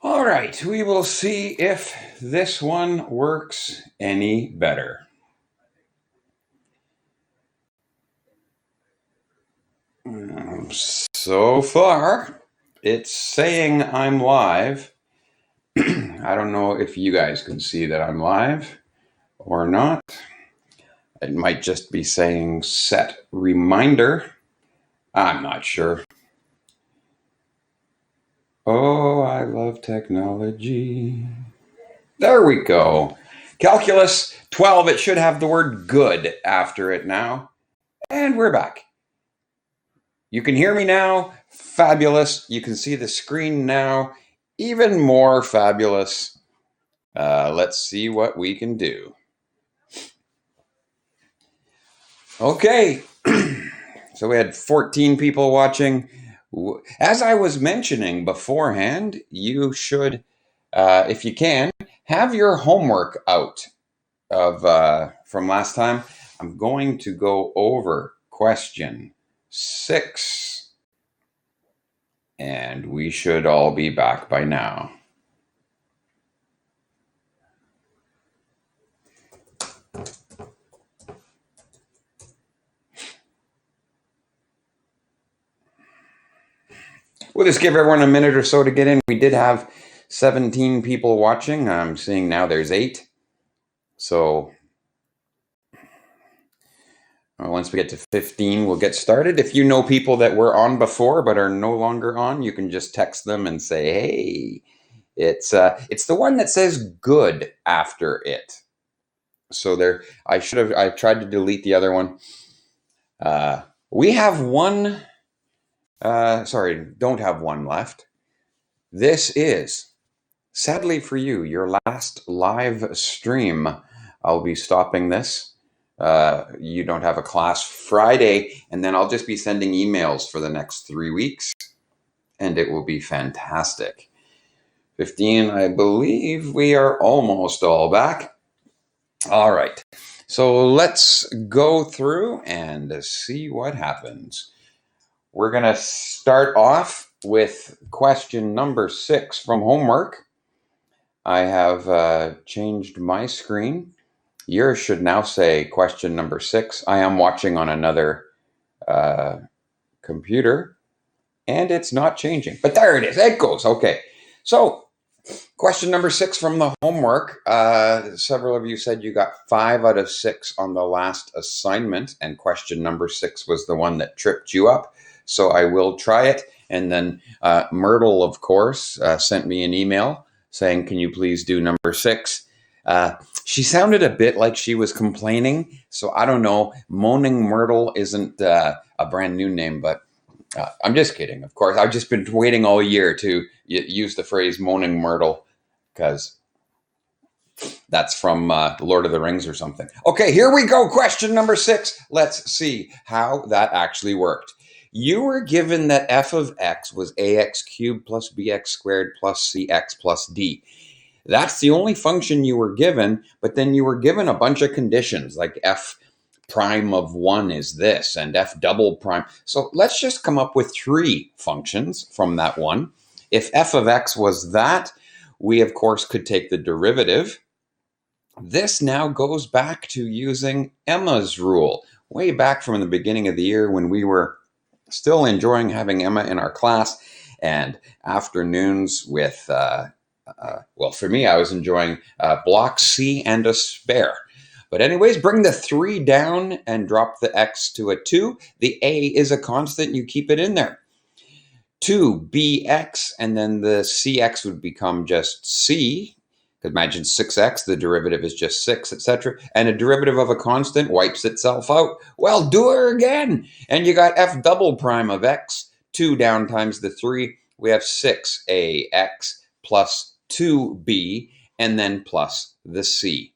All right, we will see if this one works any better. So far, it's saying I'm live. I don't know if you guys can see that I'm live or not. It might just be saying set reminder. I'm not sure. Oh, I love technology. There we go. Calculus 12, it should have the word good after it now. And we're back. You can hear me now. Fabulous. You can see the screen now. Even more fabulous. Let's see what we can do. Okay. So we had 14 people watching. As I was mentioning beforehand, you should, if you can, have your homework out of from last time. I'm going to go over question 6, and we should all be back by now. We'll just give everyone a minute or so to get in. We did have 17 people watching. I'm seeing now there's 8. So once we get to 15, we'll get started. If you know people that were on before but are no longer on, you can just text them and say, hey, it's the one that says good after it. So there, I tried to delete the other one. We have one, don't have one left. This is, sadly for you, your last live stream. I'll be stopping this. You don't have a class Friday, and then I'll just be sending emails for the next 3 weeks, and it will be fantastic. 15, I believe we are almost all back. All right, so let's go through and see what happens. We're going to start off with question number 6 from homework. I have changed my screen. Yours should now say question number 6. I am watching on another computer, and it's not changing. But there it is. It goes. Okay. So question number 6 from the homework. Several of you said you got 5 out of 6 on the last assignment, and question number 6 was the one that tripped you up. So I will try it. And then Myrtle, of course, sent me an email saying, can you please do number 6? She sounded a bit like she was complaining. So I don't know. Moaning Myrtle isn't a brand new name, but I'm just kidding. Of course, I've just been waiting all year to use the phrase Moaning Myrtle because that's from Lord of the Rings or something. Okay, here we go. Question number 6. Let's see how that actually worked. You were given that f of x was ax cubed plus bx squared plus cx plus d. That's the only function you were given, but then you were given a bunch of conditions like f prime of 1 is this and f double prime. So let's just come up with 3 functions from that one. If f of x was that, we of course could take the derivative. This now goes back to using Emma's rule, way back from the beginning of the year when we were still enjoying having Emma in our class, and afternoons with, well, for me, I was enjoying block C and a spare. But anyways, bring the 3 down and drop the x to a 2. The a is a constant. You keep it in there. 2bx, and then the cx would become just c. Imagine 6x, the derivative is just 6, etc. And a derivative of a constant wipes itself out. Well, do her again. And you got f double prime of x, 2 down times the 3. We have 6ax plus 2b, and then plus the c.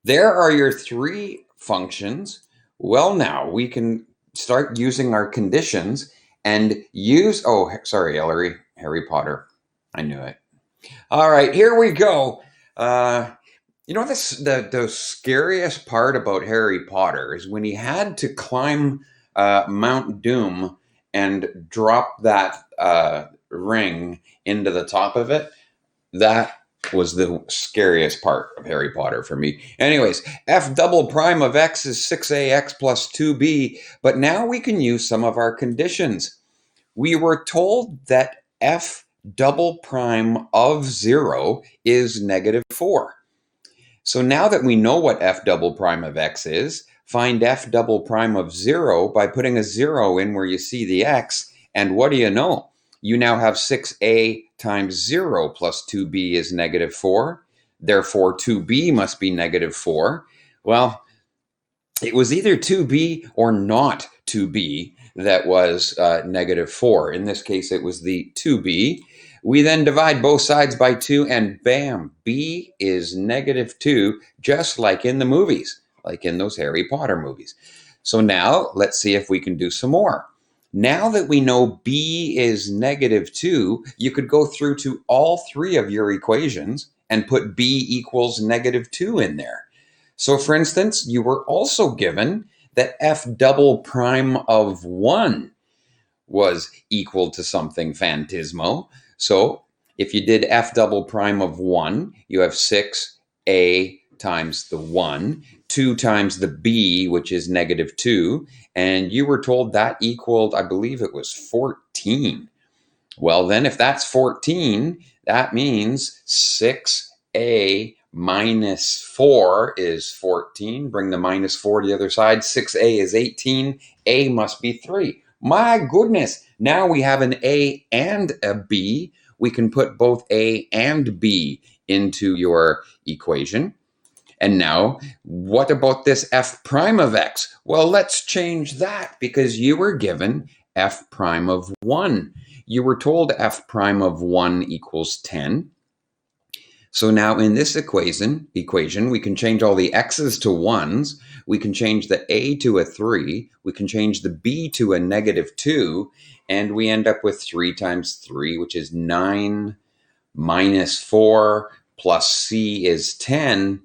There are your 3 functions. Well, now we can start using our conditions and use, oh, sorry, Ellery, Harry Potter. I knew it. All right, here we go. You know, the scariest part about Harry Potter is when he had to climb Mount Doom and drop that ring into the top of it, that was the scariest part of Harry Potter for me. Anyways, f double prime of x is 6ax plus 2b, but now we can use some of our conditions. We were told that f double prime of 0 is negative 4. So now that we know what f double prime of x is, find f double prime of 0 by putting a 0 in where you see the x, and what do you know? You now have 6a times 0 plus 2b is negative 4. Therefore, 2b must be negative 4. Well, it was either 2b or not 2b that was negative 4. In this case, it was the 2b. We then divide both sides by 2, and bam, b is negative 2, just like in the movies, like in those Harry Potter movies. So now, let's see if we can do some more. Now that we know b is negative 2, you could go through to all three of your equations and put b equals negative 2 in there. So for instance, you were also given that f double prime of 1 was equal to something phantasmo. So if you did f double prime of 1, you have 6a times the 1, 2 times the b, which is negative 2, and you were told that equaled, I believe it was 14. Well, then if that's 14, that means 6a minus 4 is 14. Bring the minus 4 to the other side. 6a is 18. A must be 3. My goodness. Now we have an a and a b. We can put both a and b into your equation. And now, what about this f prime of x? Well, let's change that because you were given f prime of 1. You were told f prime of 1 equals 10. So now in this equation, we can change all the x's to 1s. We can change the a to a 3. We can change the b to a negative 2. And we end up with 3 times 3, which is 9 minus 4 plus c is 10.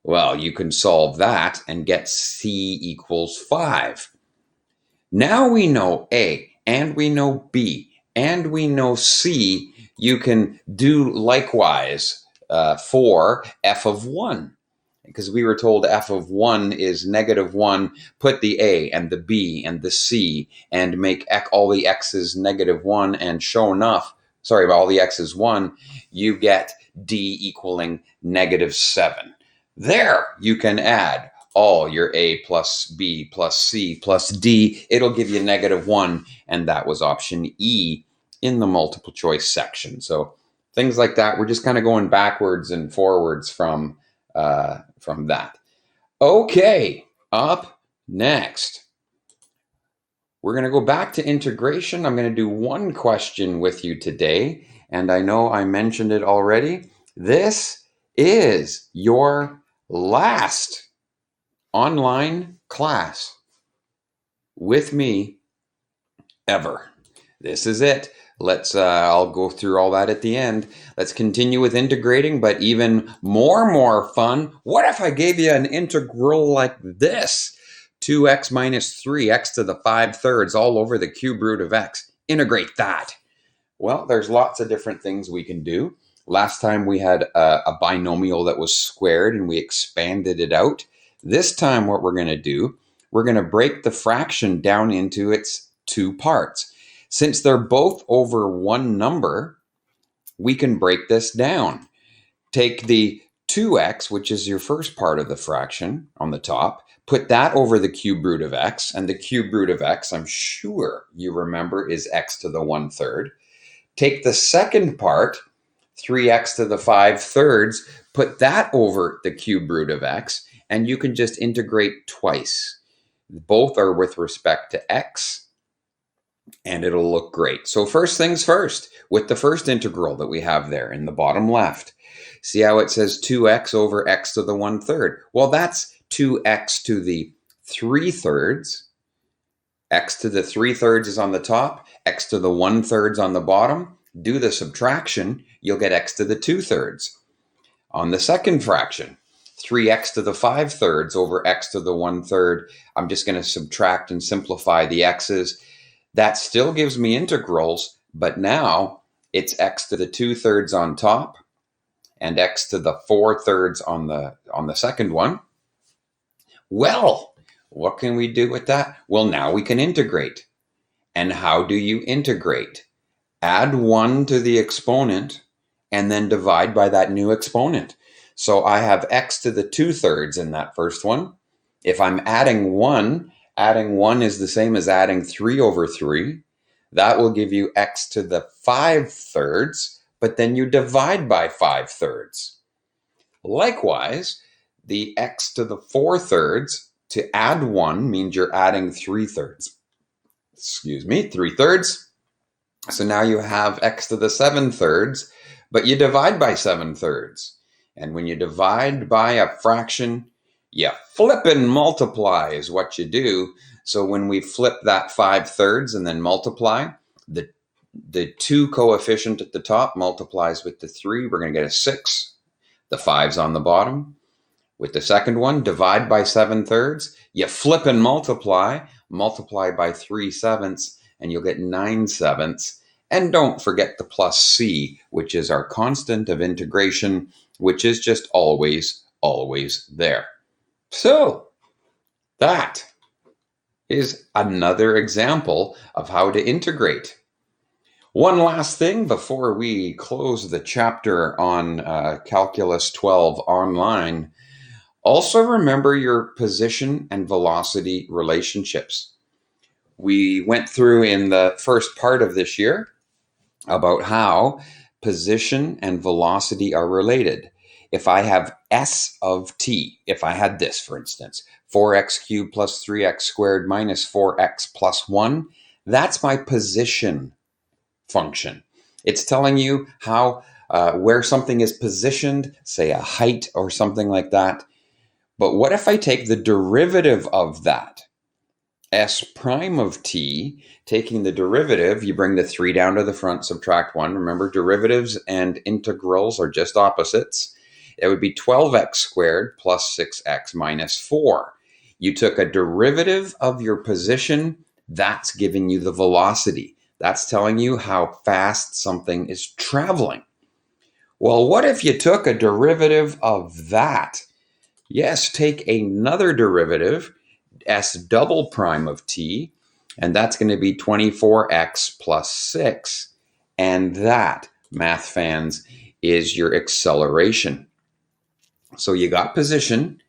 Well, you can solve that and get c equals 5. Now we know a, and we know b, and we know c. You can do likewise for f of 1. Because we were told f of 1 is negative 1, put the a and the b and the c and make all the x's negative 1, and sure enough, all the x's 1, you get d equaling negative 7. There, you can add all your a plus b plus c plus d. It'll give you negative 1, and that was option E in the multiple choice section. So things like that, we're just kind of going backwards and forwards from that. Okay, up next, we're going to go back to integration. I'm going to do one question with you today, and I know I mentioned it already. This is your last online class with me ever. This is it. I'll go through all that at the end. Let's continue with integrating, but even more fun. What if I gave you an integral like this? 2x minus 3x to the 5/3 all over the cube root of x. Integrate that. Well, there's lots of different things we can do. Last time we had a binomial that was squared and we expanded it out. This time what we're going to do, we're going to break the fraction down into its two parts. Since they're both over one number, we can break this down. Take the 2x, which is your first part of the fraction on the top, put that over the cube root of x, and the cube root of x, I'm sure you remember, is x to the 1/3. Take the second part, 3x to the 5/3, put that over the cube root of x, and you can just integrate twice. Both are with respect to x, and it'll look great. So first things first, with the first integral that we have there in the bottom left, see how it says 2x over x to the 1/3? Well, that's 2x to the 3/3. X to the 3/3 is on the top, x to the 1/3 on the bottom. Do the subtraction, you'll get x to the 2/3. On the second fraction, 3x to the 5/3 over x to the 1/3, I'm just going to subtract and simplify the x's. That still gives me integrals, But now it's x to the 2/3 on top and x to the 4/3 on the second one. Well, what can we do with that? Well, now we can integrate. And how do you integrate? Add 1 to the exponent and then divide by that new exponent. So I have x to the 2/3 in that first one. If I'm adding 1 is the same as adding 3/3. That will give you x to the 5/3, but then you divide by 5/3. Likewise, the x to the 4/3, to add 1 means you're adding 3/3. 3/3. So now you have x to the 7/3, but you divide by 7/3. And when you divide by a fraction, you flip and multiply is what you do. So when we flip that 5/3 and then multiply, the 2 coefficient at the top multiplies with the 3. We're going to get a 6. The 5's on the bottom. With the second one, divide by 7/3. You flip and multiply by 3/7, and you'll get 9/7. And don't forget the plus c, which is our constant of integration, which is just always there. So that is another example of how to integrate. One last thing before we close the chapter on Calculus 12 online. Also remember your position and velocity relationships. We went through in the first part of this year about how position and velocity are related. If I have s of t, if I had this, for instance, 4x cubed plus 3x squared minus 4x plus 1, that's my position function. It's telling you how where something is positioned, say a height or something like that. But what if I take the derivative of that? S prime of t, taking the derivative, you bring the 3 down to the front, subtract 1. Remember, derivatives and integrals are just opposites. It would be 12x squared plus 6x minus 4. You took a derivative of your position, that's giving you the velocity. That's telling you how fast something is traveling. Well, what if you took a derivative of that? Yes, take another derivative, s double prime of t, and that's going to be 24x plus 6. And that, math fans, is your acceleration. So you got position,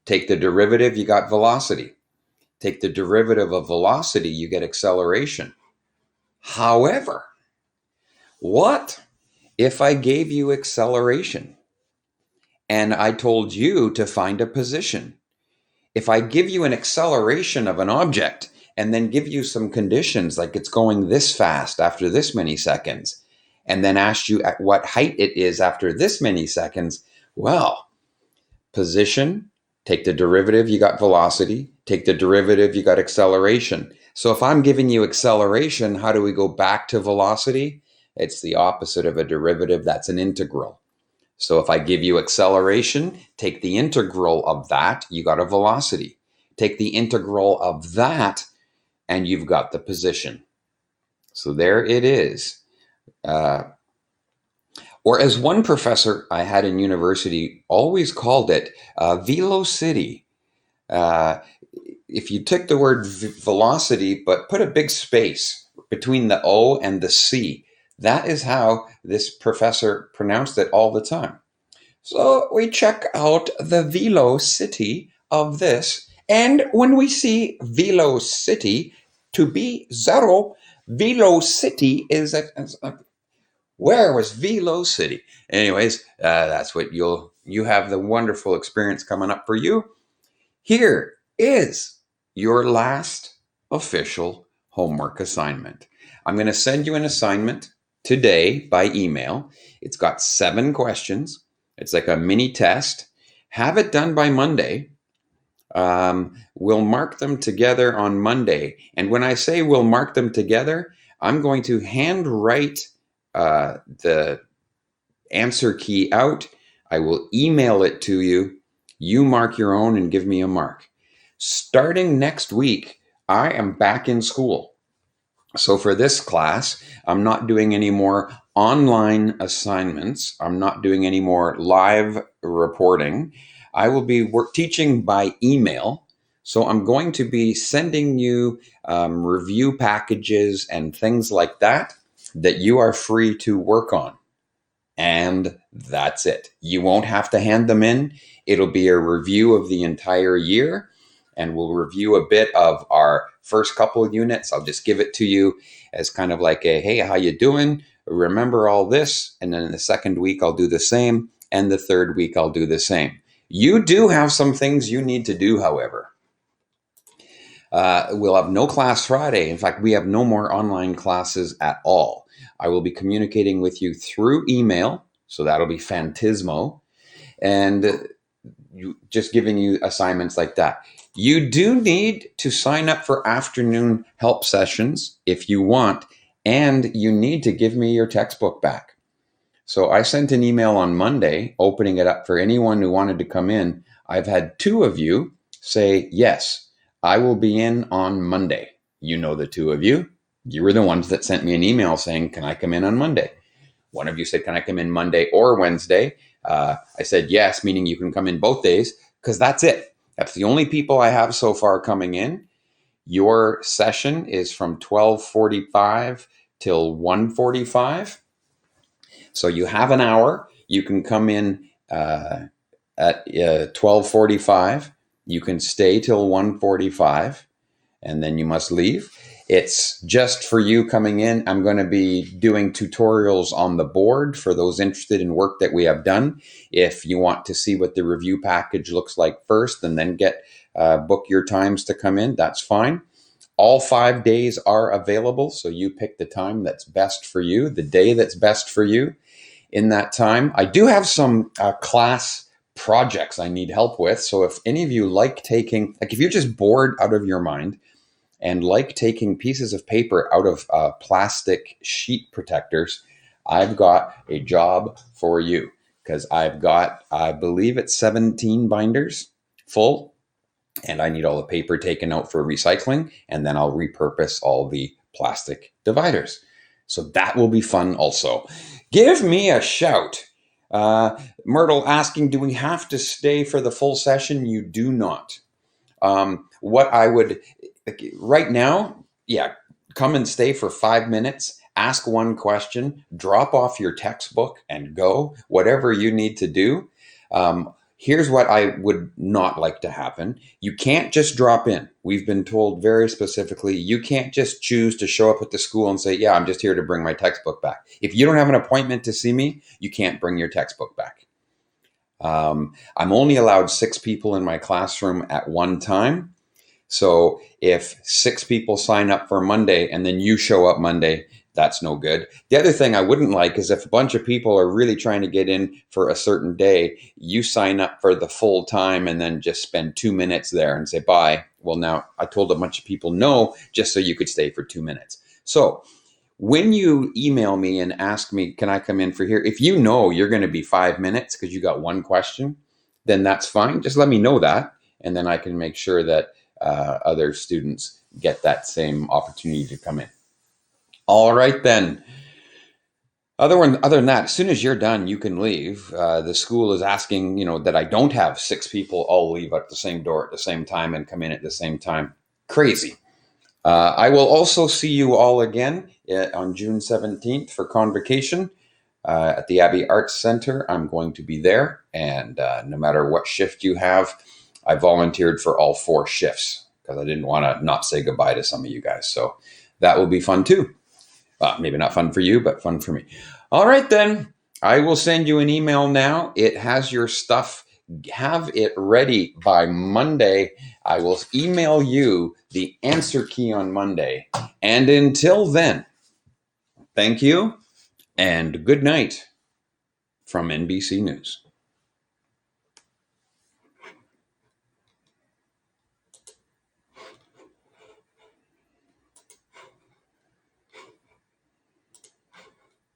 take the derivative, you got velocity. Take the derivative of velocity, you get acceleration. However, what if I gave you acceleration and I told you to find a position? If I give you an acceleration of an object and then give you some conditions like it's going this fast after this many seconds, and then ask you at what height it is after this many seconds, well, position, take the derivative, you got velocity. Take the derivative, you got acceleration. So if I'm giving you acceleration, how do we go back to velocity? It's the opposite of a derivative. That's an integral. So if I give you acceleration, take the integral of that, you got a velocity. Take the integral of that, and you've got the position. So there it is. Or as one professor I had in university always called it, velocity. If you took the word velocity, but put a big space between the O and the C, that is how this professor pronounced it all the time. So we check out the velocity of this. And when we see velocity to be 0, velocity is where was velocity? Anyways, that's what you have the wonderful experience coming up for you. Here is your last official homework assignment. I'm going to send you an assignment today by email. It's got 7 questions. It's like a mini test. Have it done by Monday. We'll mark them together on Monday. And when I say we'll mark them together, I'm going to handwrite the answer key out. I will email it to you. You mark your own and give me a mark. Starting next week, I am back in school. So for this class, I'm not doing any more online assignments. I'm not doing any more live reporting. I will be teaching by email. So I'm going to be sending you review packages and things like that that you are free to work on. And that's it. You won't have to hand them in. It'll be a review of the entire year, and we'll review a bit of our first couple of units. I'll just give it to you as kind of like a, hey, how you doing? Remember all this? And then in the second week, I'll do the same. And the third week, I'll do the same. You do have some things you need to do, however. We'll have no class Friday. In fact, we have no more online classes at all. I will be communicating with you through email, so that'll be Phantismo, and just giving you assignments like that. You do need to sign up for afternoon help sessions if you want, and you need to give me your textbook back. So I sent an email on Monday opening it up for anyone who wanted to come in. I've had 2 of you say, yes, I will be in on Monday. You know the 2 of you. You were the ones that sent me an email saying, can I come in on Monday? One of you said, can I come in Monday or Wednesday? I said, yes, meaning you can come in both days, because that's it. That's the only people I have so far coming in. Your session is from 12:45 till 1:45. So you have an hour. You can come in at 12:45. You can stay till 1:45, and then you must leave. It's just for you coming in. I'm going to be doing tutorials on the board for those interested in work that we have done. If you want to see what the review package looks like first and then book your times to come in, that's fine. All 5 days are available, so you pick the time that's best for you, the day that's best for you. In that time, I do have some class projects I need help with. So if any of you like taking, like if you're just bored out of your mind and like taking pieces of paper out of plastic sheet protectors, I've got a job for you, because I've got, I believe it's 17 binders full, and I need all the paper taken out for recycling, and then I'll repurpose all the plastic dividers. So that will be fun also. Give me a shout. Myrtle asking, do we have to stay for the full session? You do not. What I would, right now, yeah, come and stay for 5 minutes, ask one question, drop off your textbook and go, whatever you need to do. Here's what I would not like to happen. You can't just drop in. We've been told very specifically, you can't just choose to show up at the school and say, yeah, I'm just here to bring my textbook back. If you don't have an appointment to see me, you can't bring your textbook back. I'm only allowed 6 people in my classroom at one time. So if 6 people sign up for Monday and then you show up Monday, that's no good. The other thing I wouldn't like is if a bunch of people are really trying to get in for a certain day, you sign up for the full time and then just spend 2 minutes there and say bye. Well, now I told a bunch of people no, just so you could stay for 2 minutes. So when you email me and ask me, can I come in for here? If you know you're going to be 5 minutes because you got one question, then that's fine. Just let me know that, and then I can make sure that other students get that same opportunity to come in. All right, then. Other than that, as soon as you're done, you can leave. The school is asking, that I don't have 6 people all leave at the same door at the same time and come in at the same time. Crazy. I will also see you all again on June 17th for Convocation at the Abbey Arts Center. I'm going to be there, and no matter what shift you have, I volunteered for all 4 shifts because I didn't want to not say goodbye to some of you guys. So that will be fun too. Maybe not fun for you, but fun for me. All right, then. I will send you an email now. It has your stuff. Have it ready by Monday. I will email you the answer key on Monday. And until then, thank you and good night from NBC News.